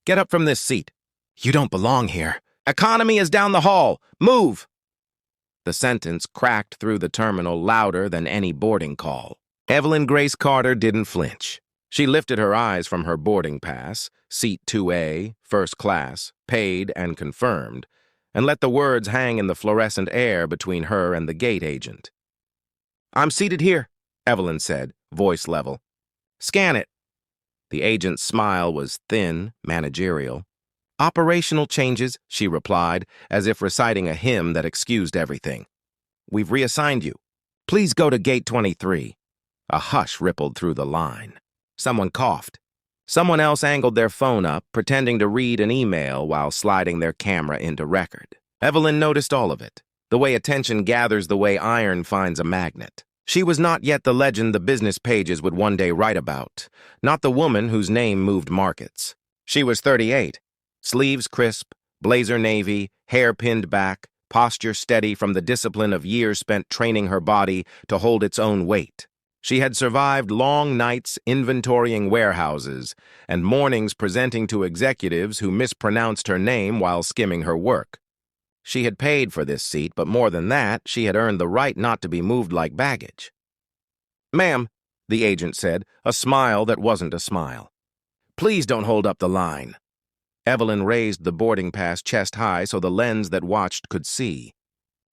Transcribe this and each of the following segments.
Get up from this seat. You don't belong here. Economy is down the hall. Move! The sentence cracked through the terminal louder than any boarding call. Evelyn Grace Carter didn't flinch. She lifted her eyes from her boarding pass, seat 2A, first class, paid and confirmed, and let the words hang in the fluorescent air between her and the gate agent. I'm seated here, Evelyn said, voice level. Scan it. The agent's smile was thin, managerial. Operational changes, she replied, as if reciting a hymn that excused everything. We've reassigned you. Please go to gate 23. A hush rippled through the line. Someone coughed. Someone else angled their phone up, pretending to read an email while sliding their camera into record. Evelyn noticed all of it, the way attention gathers the way iron finds a magnet. She was not yet the legend the business pages would one day write about, not the woman whose name moved markets. She was 38, sleeves crisp, blazer navy, hair pinned back, posture steady from the discipline of years spent training her body to hold its own weight. She had survived long nights inventorying warehouses and mornings presenting to executives who mispronounced her name while skimming her work. She had paid for this seat, but more than that, she had earned the right not to be moved like baggage. Ma'am, the agent said, a smile that wasn't a smile. Please don't hold up the line. Evelyn raised the boarding pass chest high so the lens that watched could see.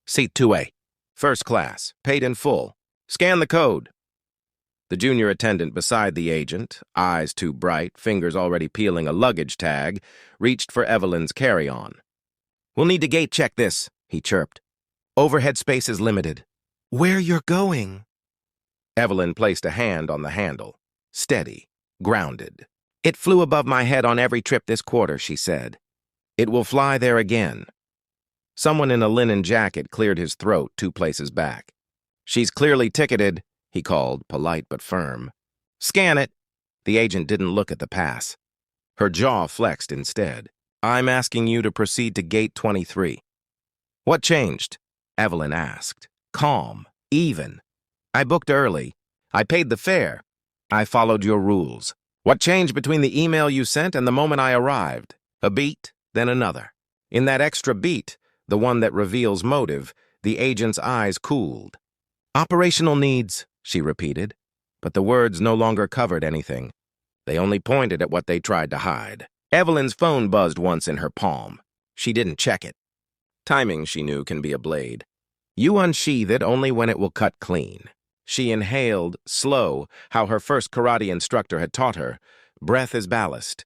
Seat 2A, first class, paid in full. Scan the code. The junior attendant beside the agent, eyes too bright, fingers already peeling a luggage tag, reached for Evelyn's carry-on. We'll need to gate check this, he chirped. Overhead space is limited. Where you're going? Evelyn placed a hand on the handle. Steady, grounded. It flew above my head on every trip this quarter, she said. It will fly there again. Someone in a linen jacket cleared his throat 2 places back. She's clearly ticketed, he called, polite but firm. Scan it. The agent didn't look at the pass. Her jaw flexed instead. I'm asking you to proceed to gate 23. What changed? Evelyn asked. Calm, even. I booked early. I paid the fare. I followed your rules. What changed between the email you sent and the moment I arrived? A beat, then another. In that extra beat, the one that reveals motive, the agent's eyes cooled. Operational needs, she repeated, but the words no longer covered anything. They only pointed at what they tried to hide. Evelyn's phone buzzed once in her palm. She didn't check it. Timing, she knew, can be a blade. You unsheath it only when it will cut clean. She inhaled, slow, how her first karate instructor had taught her. Breath is ballast.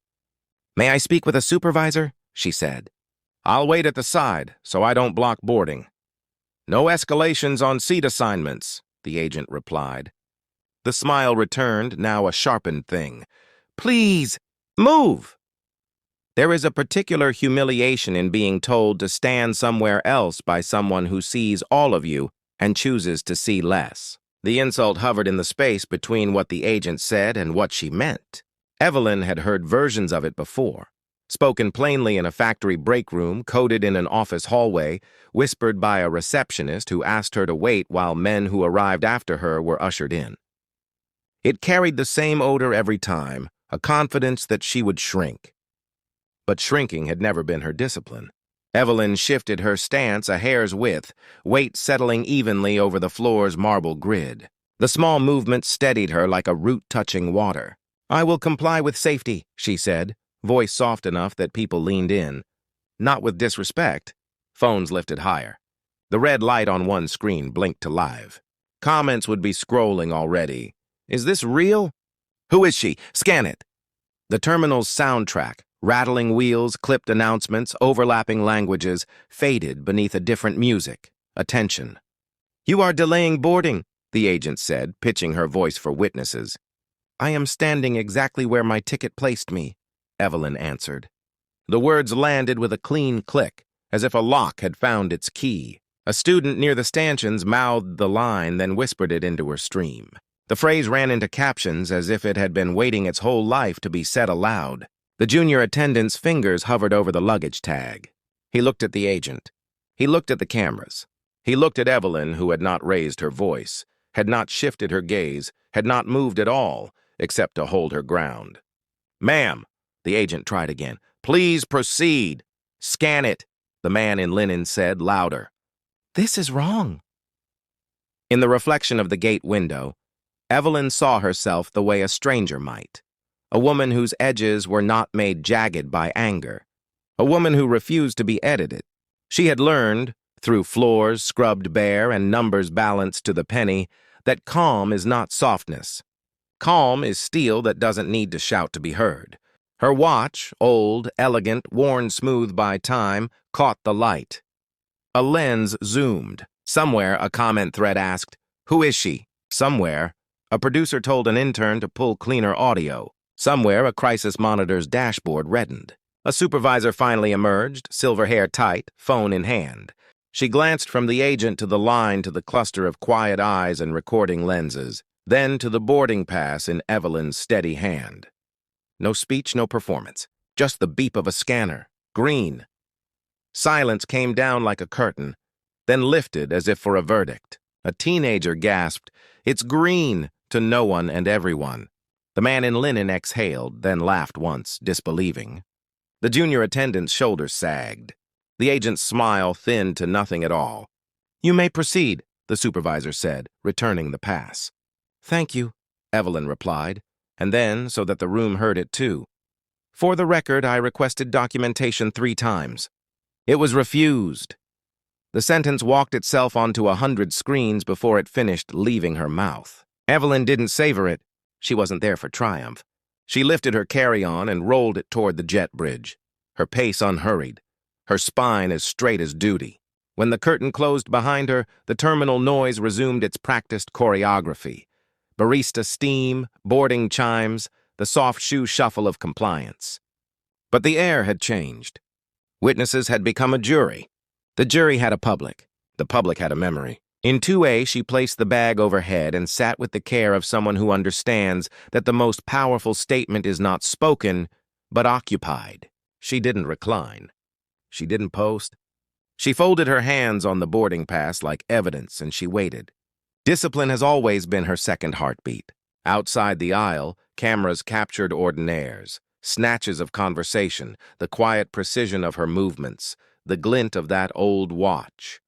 May I speak with a supervisor? She said. I'll wait at the side, so I don't block boarding. No escalations on seat assignments, the agent replied. The smile returned, now a sharpened thing. Please, move! There is a particular humiliation in being told to stand somewhere else by someone who sees all of you and chooses to see less. The insult hovered in the space between what the agent said and what she meant. Evelyn had heard versions of it before. Spoken plainly in a factory break room, coded in an office hallway, whispered by a receptionist who asked her to wait while men who arrived after her were ushered in. It carried the same odor every time, a confidence that she would shrink. But shrinking had never been her discipline. Evelyn shifted her stance a hair's width, weight settling evenly over the floor's marble grid. The small movement steadied her like a root touching water. I will comply with safety, she said, voice soft enough that people leaned in. Not with disrespect. Phones lifted higher. The red light on one screen blinked to live. Comments would be scrolling already. Is this real? Who is she? Scan it. The terminal's soundtrack, rattling wheels, clipped announcements, overlapping languages, faded beneath a different music. Attention. You are delaying boarding, the agent said, pitching her voice for witnesses. I am standing exactly where my ticket placed me, Evelyn answered. The words landed with a clean click, as if a lock had found its key. A student near the stanchions mouthed the line, then whispered it into her stream. The phrase ran into captions as if it had been waiting its whole life to be said aloud. The junior attendant's fingers hovered over the luggage tag. He looked at the agent. He looked at the cameras. He looked at Evelyn, who had not raised her voice, had not shifted her gaze, had not moved at all, except to hold her ground. Ma'am, the agent tried again. Please proceed. Scan it, the man in linen said, louder. This is wrong. In the reflection of the gate window, Evelyn saw herself the way a stranger might. A woman whose edges were not made jagged by anger. A woman who refused to be edited. She had learned, through floors scrubbed bare and numbers balanced to the penny, that calm is not softness. Calm is steel that doesn't need to shout to be heard. Her watch, old, elegant, worn smooth by time, caught the light. A lens zoomed. Somewhere, a comment thread asked, "Who is she?" Somewhere, a producer told an intern to pull cleaner audio. Somewhere, a crisis monitor's dashboard reddened. A supervisor finally emerged, silver hair tight, phone in hand. She glanced from the agent to the line to the cluster of quiet eyes and recording lenses, then to the boarding pass in Evelyn's steady hand. No speech, no performance. Just the beep of a scanner. Green. Silence came down like a curtain, then lifted as if for a verdict. A teenager gasped, "It's green," to no one and everyone. The man in linen exhaled, then laughed once, disbelieving. The junior attendant's shoulders sagged. The agent's smile thinned to nothing at all. "You may proceed," the supervisor said, returning the pass. "Thank you," Evelyn replied, and then, so that the room heard it too. "For the record, I requested documentation 3 times. It was refused." The sentence walked itself onto 100 screens before it finished leaving her mouth. Evelyn didn't savor it. She wasn't there for triumph. She lifted her carry-on and rolled it toward the jet bridge, her pace unhurried, her spine as straight as duty. When the curtain closed behind her, the terminal noise resumed its practiced choreography. Barista steam, boarding chimes, the soft shoe shuffle of compliance. But the air had changed. Witnesses had become a jury. The jury had a public. The public had a memory. In 2A, she placed the bag overhead and sat with the care of someone who understands that the most powerful statement is not spoken, but occupied. She didn't recline. She didn't post. She folded her hands on the boarding pass like evidence, and she waited. Discipline has always been her second heartbeat. Outside the aisle, cameras captured ordinaires, snatches of conversation, the quiet precision of her movements, the glint of that old watch.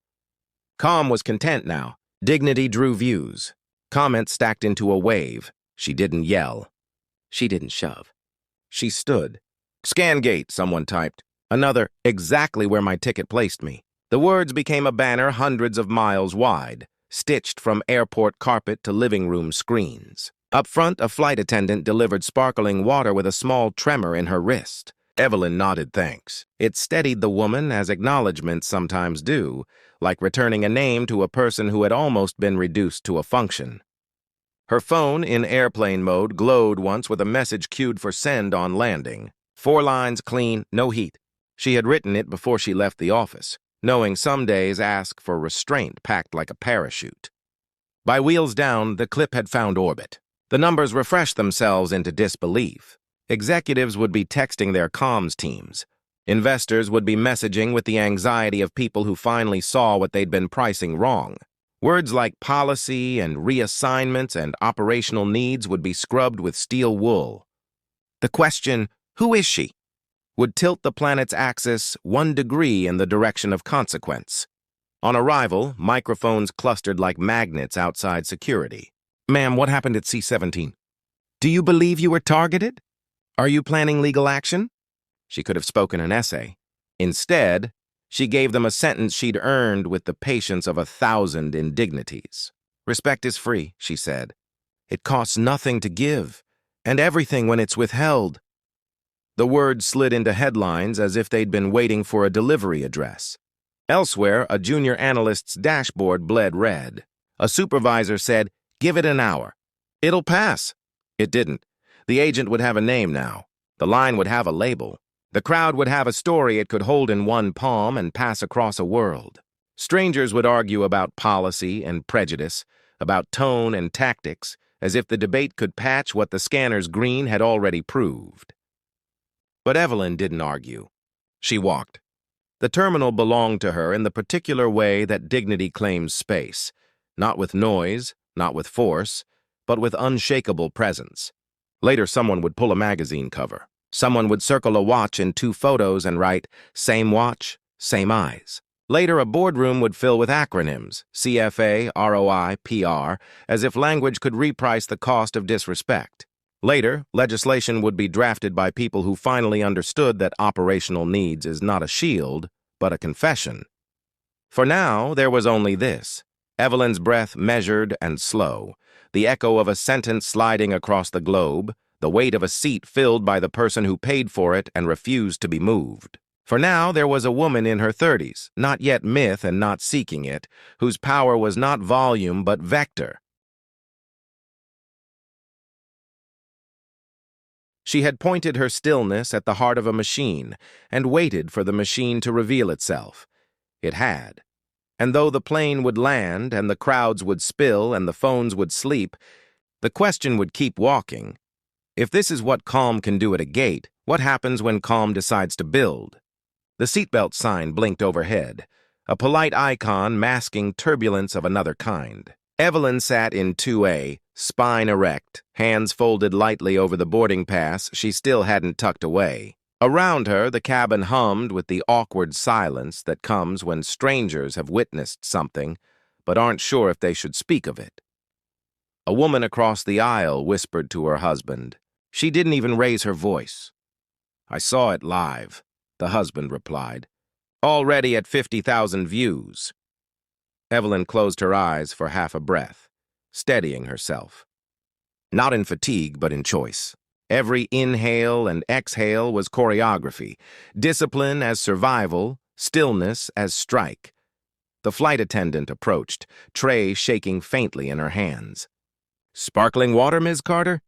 Calm was content now. Dignity drew views. Comments stacked into a wave. She didn't yell. She didn't shove. She stood. "Scan gate," someone typed. Another, "Exactly where my ticket placed me." The words became a banner hundreds of miles wide, stitched from airport carpet to living room screens. Up front, a flight attendant delivered sparkling water with a small tremor in her wrist. Evelyn nodded thanks. It steadied the woman as acknowledgments sometimes do, like returning a name to a person who had almost been reduced to a function. Her phone, in airplane mode, glowed once with a message queued for send on landing. 4 lines, clean, no heat. She had written it before she left the office, knowing some days ask for restraint packed like a parachute. By wheels down, the clip had found orbit. The numbers refreshed themselves into disbelief. Executives would be texting their comms teams. Investors would be messaging with the anxiety of people who finally saw what they'd been pricing wrong. Words like policy and reassignments and operational needs would be scrubbed with steel wool. The question, "Who is she?" would tilt the planet's axis 1 degree in the direction of consequence. On arrival, microphones clustered like magnets outside security. "Ma'am, what happened at C-17? Do you believe you were targeted? Are you planning legal action?" She could have spoken an essay. Instead, she gave them a sentence she'd earned with the patience of 1,000 indignities. "Respect is free," she said. "It costs nothing to give, and everything when it's withheld." The words slid into headlines as if they'd been waiting for a delivery address. Elsewhere, a junior analyst's dashboard bled red. A supervisor said, "Give it an hour. It'll pass." It didn't. The agent would have a name now. The line would have a label. The crowd would have a story it could hold in one palm and pass across a world. Strangers would argue about policy and prejudice, about tone and tactics, as if the debate could patch what the scanner's green had already proved. But Evelyn didn't argue. She walked. The terminal belonged to her in the particular way that dignity claims space, not with noise, not with force, but with unshakable presence. Later, someone would pull a magazine cover. Someone would circle a watch in 2 photos and write, "Same watch, same eyes." Later, a boardroom would fill with acronyms, CFA, ROI, PR, as if language could reprice the cost of disrespect. Later, legislation would be drafted by people who finally understood that operational needs is not a shield, but a confession. For now, there was only this: Evelyn's breath measured and slow, the echo of a sentence sliding across the globe, the weight of a seat filled by the person who paid for it and refused to be moved. For now, there was a woman in her 30s, not yet myth and not seeking it, whose power was not volume but vector. She had pointed her stillness at the heart of a machine and waited for the machine to reveal itself. It had. And though the plane would land and the crowds would spill and the phones would sleep, the question would keep walking. If this is what calm can do at a gate, what happens when calm decides to build? The seatbelt sign blinked overhead, a polite icon masking turbulence of another kind. Evelyn sat in 2A, spine erect, hands folded lightly over the boarding pass she still hadn't tucked away. Around her, the cabin hummed with the awkward silence that comes when strangers have witnessed something, but aren't sure if they should speak of it. A woman across the aisle whispered to her husband. She didn't even raise her voice. "I saw it live," the husband replied. "Already at 50,000 views." Evelyn closed her eyes for half a breath, steadying herself. Not in fatigue, but in choice. Every inhale and exhale was choreography, discipline as survival, stillness as strike. The flight attendant approached, tray shaking faintly in her hands. "Sparkling water, Ms. Carter?"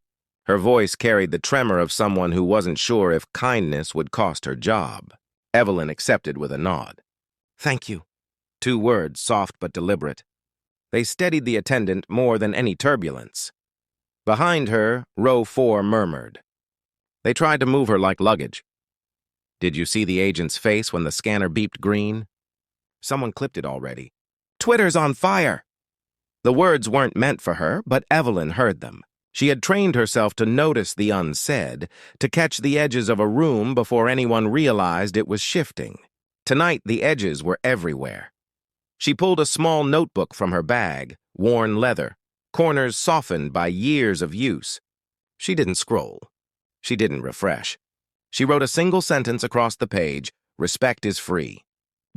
Her voice carried the tremor of someone who wasn't sure if kindness would cost her job. Evelyn accepted with a nod. "Thank you." 2 words, soft but deliberate. They steadied the attendant more than any turbulence. Behind her, row 4 murmured. They tried to move her like luggage. Did you see the agent's face when the scanner beeped green? Someone clipped it already. "Twitter's on fire!" The words weren't meant for her, but Evelyn heard them. She had trained herself to notice the unsaid, to catch the edges of a room before anyone realized it was shifting. Tonight, the edges were everywhere. She pulled a small notebook from her bag, worn leather, corners softened by years of use. She didn't scroll. She didn't refresh. She wrote a single sentence across the page: "Respect is free."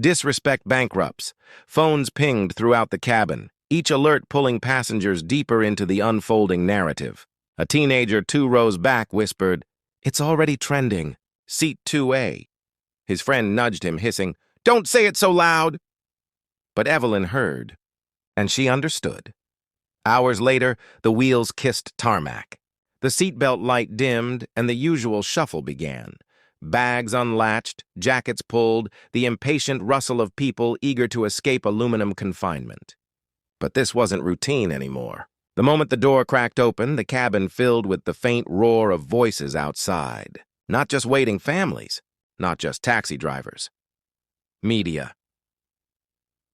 Disrespect bankrupts. Phones pinged throughout the cabin, each alert pulling passengers deeper into the unfolding narrative. A teenager 2 rows back whispered, "It's already trending. Seat 2A. His friend nudged him, hissing, "Don't say it so loud!" But Evelyn heard, and she understood. Hours later, the wheels kissed tarmac. The seatbelt light dimmed, and the usual shuffle began. Bags unlatched, jackets pulled, the impatient rustle of people eager to escape aluminum confinement. But this wasn't routine anymore. The moment the door cracked open, the cabin filled with the faint roar of voices outside. Not just waiting families, not just taxi drivers. Media.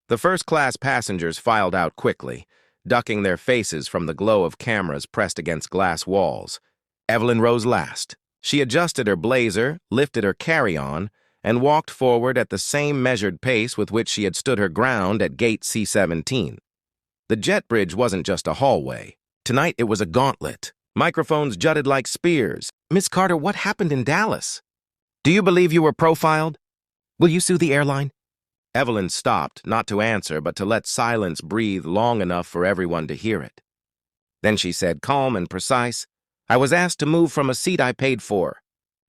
The first-class passengers filed out quickly, ducking their faces from the glow of cameras pressed against glass walls. Evelyn rose last. She adjusted her blazer, lifted her carry-on, and walked forward at the same measured pace with which she had stood her ground at gate C-17. The jet bridge wasn't just a hallway. Tonight it was a gauntlet. Microphones jutted like spears. "Miss Carter, what happened in Dallas? Do you believe you were profiled? Will you sue the airline?" Evelyn stopped, not to answer, but to let silence breathe long enough for everyone to hear it. Then she said, calm and precise, "I was asked to move from a seat I paid for.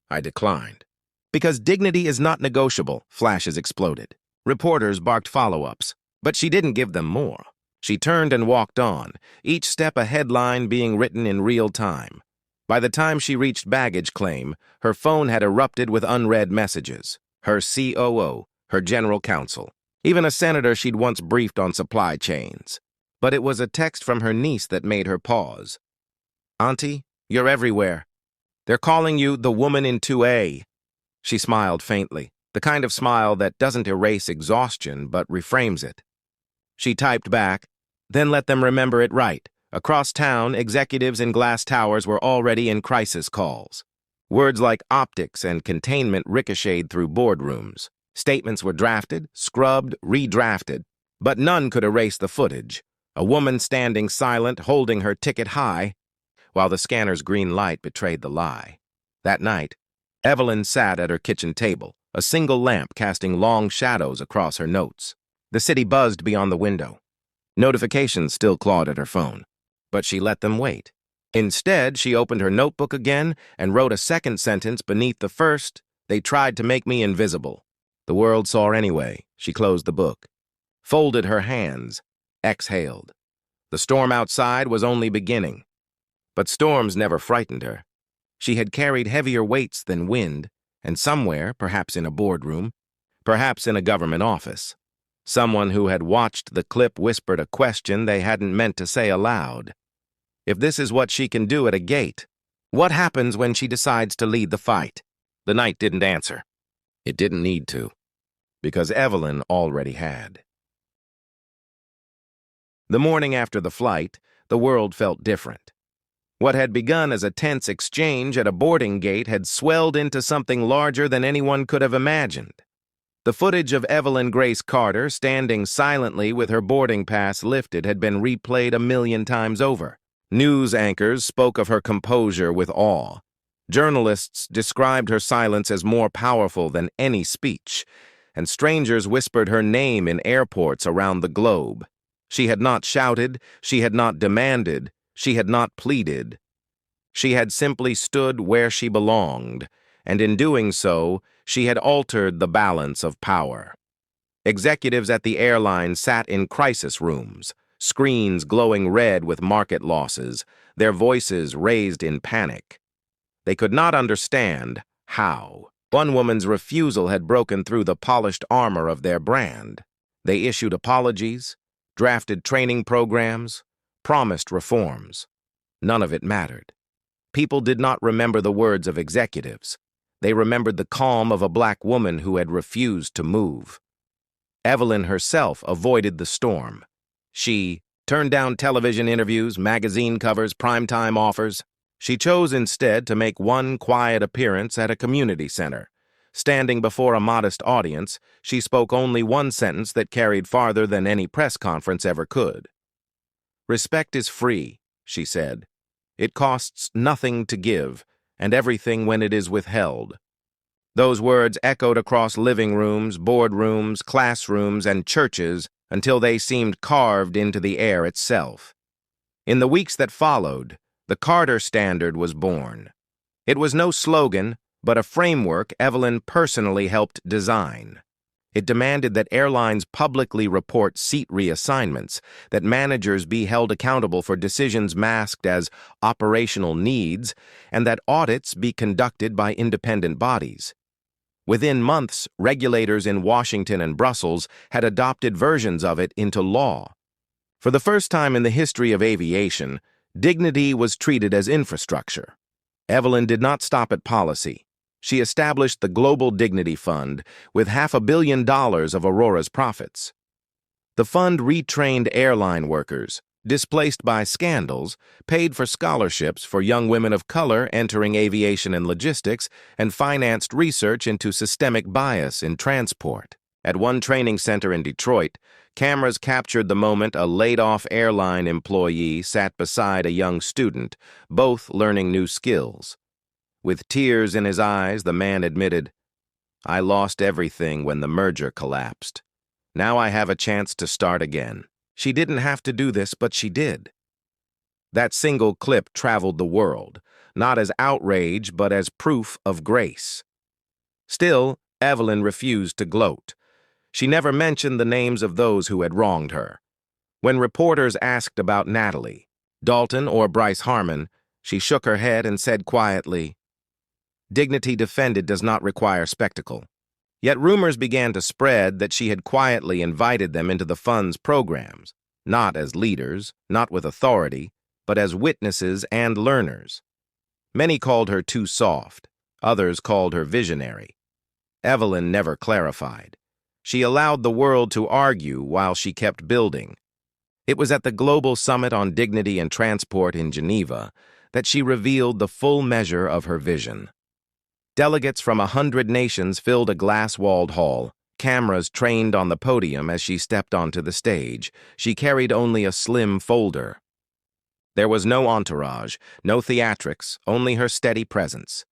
I declined." "Because dignity is not negotiable," flashes exploded. Reporters barked follow-ups, but she didn't give them more. She turned and walked on, each step a headline being written in real time. By the time she reached baggage claim, her phone had erupted with unread messages. Her COO, her general counsel, even a senator she'd once briefed on supply chains. But it was a text from her niece that made her pause. "Auntie, you're everywhere. They're calling you the woman in 2A. She smiled faintly, the kind of smile that doesn't erase exhaustion but reframes it. She typed back, "Then let them remember it right. Across town, executives in glass towers were already in crisis calls." Words like optics and containment ricocheted through boardrooms. Statements were drafted, scrubbed, redrafted, but none could erase the footage. A woman standing silent, holding her ticket high, while the scanner's green light betrayed the lie. That night, Evelyn sat at her kitchen table, a single lamp casting long shadows across her notes. The city buzzed beyond the window. Notifications still clawed at her phone, but she let them wait. Instead, she opened her notebook again and wrote a second sentence beneath the first. They tried to make me invisible. The world saw anyway. She closed the book, folded her hands, exhaled. The storm outside was only beginning. But storms never frightened her. She had carried heavier weights than wind, and somewhere, perhaps in a boardroom, perhaps in a government office, someone who had watched the clip whispered a question they hadn't meant to say aloud. If this is what she can do at a gate, what happens when she decides to lead the fight? The night didn't answer. It didn't need to, because Evelyn already had. The morning after the flight, the world felt different. What had begun as a tense exchange at a boarding gate had swelled into something larger than anyone could have imagined. The footage of Evelyn Grace Carter standing silently with her boarding pass lifted had been replayed 1,000,000 times over. News anchors spoke of her composure with awe. Journalists described her silence as more powerful than any speech, and strangers whispered her name in airports around the globe. She had not shouted, she had not demanded, she had not pleaded. She had simply stood where she belonged, and in doing so, she had altered the balance of power. Executives at the airline sat in crisis rooms, screens glowing red with market losses, their voices raised in panic. They could not understand how. One woman's refusal had broken through the polished armor of their brand. They issued apologies, drafted training programs, promised reforms. None of it mattered. People did not remember the words of executives. They remembered the calm of a black woman who had refused to move. Evelyn herself avoided the storm. She turned down television interviews, magazine covers, primetime offers. She chose instead to make one quiet appearance at a community center. Standing before a modest audience, she spoke only one sentence that carried farther than any press conference ever could. "Respect is free," she said. "It costs nothing to give, and everything when it is withheld." Those words echoed across living rooms, boardrooms, classrooms, and churches until they seemed carved into the air itself. In the weeks that followed, the Carter Standard was born. It was no slogan, but a framework Evelyn personally helped design. It demanded that airlines publicly report seat reassignments, that managers be held accountable for decisions masked as operational needs, and that audits be conducted by independent bodies. Within months, regulators in Washington and Brussels had adopted versions of it into law. For the first time in the history of aviation, dignity was treated as infrastructure. Evelyn did not stop at policy. She established the Global Dignity Fund with $500 million of Aurora's profits. The fund retrained airline workers, displaced by scandals, paid for scholarships for young women of color entering aviation and logistics, and financed research into systemic bias in transport. At one training center in Detroit, cameras captured the moment a laid-off airline employee sat beside a young student, both learning new skills. With tears in his eyes, the man admitted, "I lost everything when the merger collapsed. Now I have a chance to start again." She didn't have to do this, but she did. That single clip traveled the world, not as outrage, but as proof of grace. Still, Evelyn refused to gloat. She never mentioned the names of those who had wronged her. When reporters asked about Natalie, Dalton, or Bryce Harmon, she shook her head and said quietly, "Dignity defended does not require spectacle." Yet rumors began to spread that she had quietly invited them into the fund's programs, not as leaders, not with authority, but as witnesses and learners. Many called her too soft, others called her visionary. Evelyn never clarified. She allowed the world to argue while she kept building. It was at the Global Summit on Dignity and Transport in Geneva that she revealed the full measure of her vision. Delegates from 100 nations filled a glass-walled hall. Cameras trained on the podium as she stepped onto the stage. She carried only a slim folder. There was no entourage, no theatrics, only her steady presence.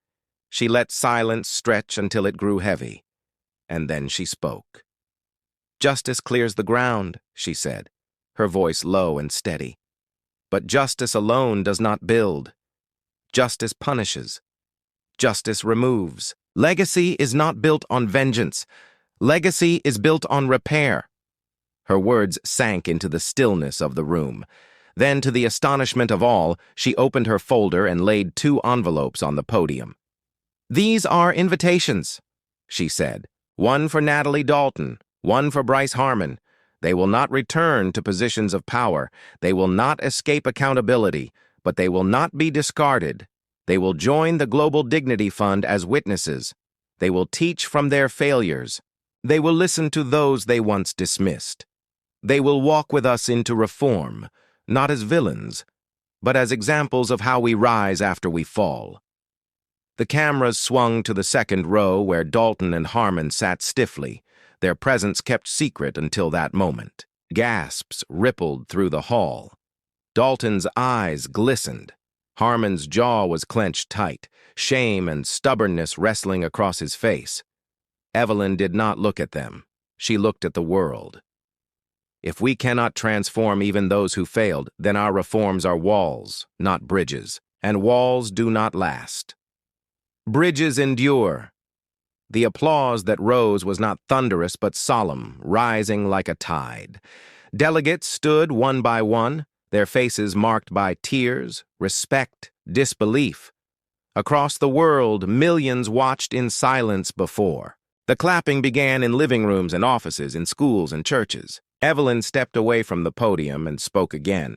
She let silence stretch until it grew heavy, and then she spoke. "Justice clears the ground," she said, her voice low and steady. "But justice alone does not build. Justice punishes. Justice removes. Legacy is not built on vengeance. Legacy is built on repair." Her words sank into the stillness of the room. Then, to the astonishment of all, she opened her folder and laid 2 envelopes on the podium. "These are invitations," she said. "One for Natalie Dalton, one for Bryce Harmon. They will not return to positions of power. They will not escape accountability, but they will not be discarded. They will join the Global Dignity Fund as witnesses. They will teach from their failures. They will listen to those they once dismissed. They will walk with us into reform, not as villains, but as examples of how we rise after we fall." The cameras swung to the second row where Dalton and Harmon sat stiffly, their presence kept secret until that moment. Gasps rippled through the hall. Dalton's eyes glistened. Harmon's jaw was clenched tight, shame and stubbornness wrestling across his face. Evelyn did not look at them. She looked at the world. If we cannot transform even those who failed, then our reforms are walls, not bridges, and walls do not last. Bridges endure. The applause that rose was not thunderous but solemn, rising like a tide. Delegates stood one by one, their faces marked by tears, respect, disbelief. Across the world, millions watched in silence before. The clapping began in living rooms and offices, in schools and churches. Evelyn stepped away from the podium and spoke again,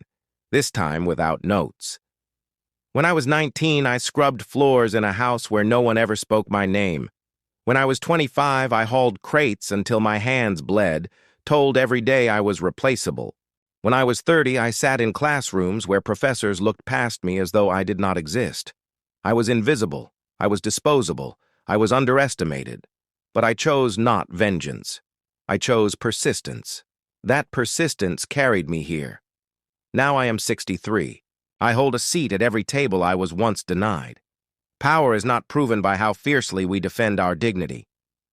this time without notes. "When I was 19, I scrubbed floors in a house where no one ever spoke my name. When I was 25, I hauled crates until my hands bled, told every day I was replaceable. When I was 30, I sat in classrooms where professors looked past me as though I did not exist. I was invisible, I was disposable, I was underestimated. But I chose not vengeance. I chose persistence. That persistence carried me here. Now I am 63. I hold a seat at every table I was once denied. Power is not proven by how fiercely we defend our dignity.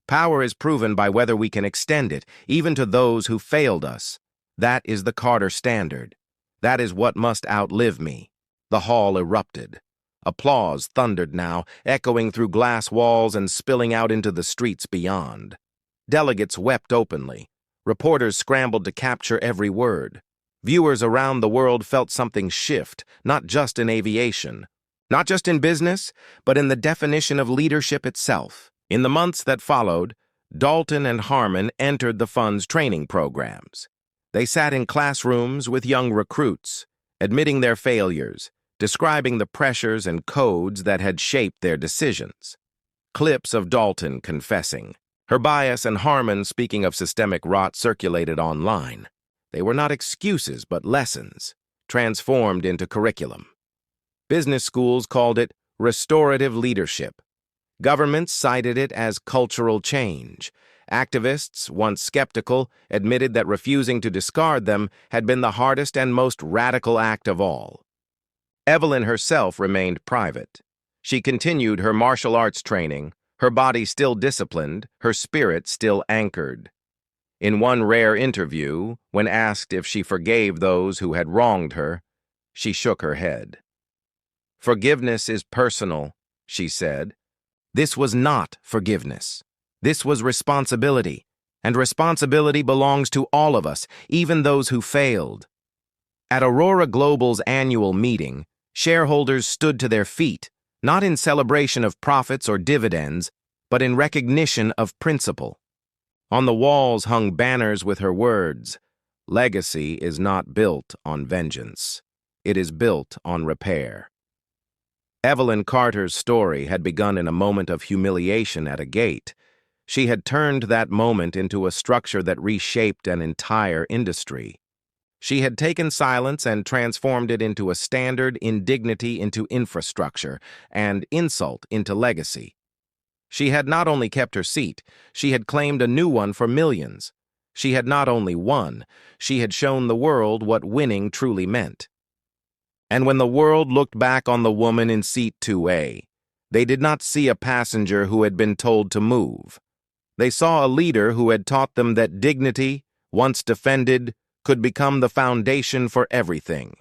Power is proven by whether we can extend it, even to those who failed us. That is the Carter standard. That is what must outlive me." The hall erupted. Applause thundered now, echoing through glass walls and spilling out into the streets beyond. Delegates wept openly. Reporters scrambled to capture every word. Viewers around the world felt something shift, not just in aviation, not just in business, but in the definition of leadership itself. In the months that followed, Dalton and Harmon entered the fund's training programs. They sat in classrooms with young recruits, admitting their failures, describing the pressures and codes that had shaped their decisions. Clips of Dalton confessing, her bias, and Harmon speaking of systemic rot circulated online. They were not excuses but lessons, transformed into curriculum. Business schools called it restorative leadership. Governments cited it as cultural change. Activists, once skeptical, admitted that refusing to discard them had been the hardest and most radical act of all. Evelyn herself remained private. She continued her martial arts training, her body still disciplined, her spirit still anchored. In one rare interview, when asked if she forgave those who had wronged her, she shook her head. "Forgiveness is personal," she said. This was not forgiveness. This was responsibility, and responsibility belongs to all of us, even those who failed. At Aurora Global's annual meeting, shareholders stood to their feet, not in celebration of profits or dividends, but in recognition of principle. On the walls hung banners with her words, "Legacy is not built on vengeance. It is built on repair." Evelyn Carter's story had begun in a moment of humiliation at a gate. She had turned that moment into a structure that reshaped an entire industry. She had taken silence and transformed it into a standard, indignity into infrastructure, and insult into legacy. She had not only kept her seat, she had claimed a new one for millions. She had not only won, she had shown the world what winning truly meant. And when the world looked back on the woman in seat 2A, they did not see a passenger who had been told to move. They saw a leader who had taught them that dignity, once defended, could become the foundation for everything.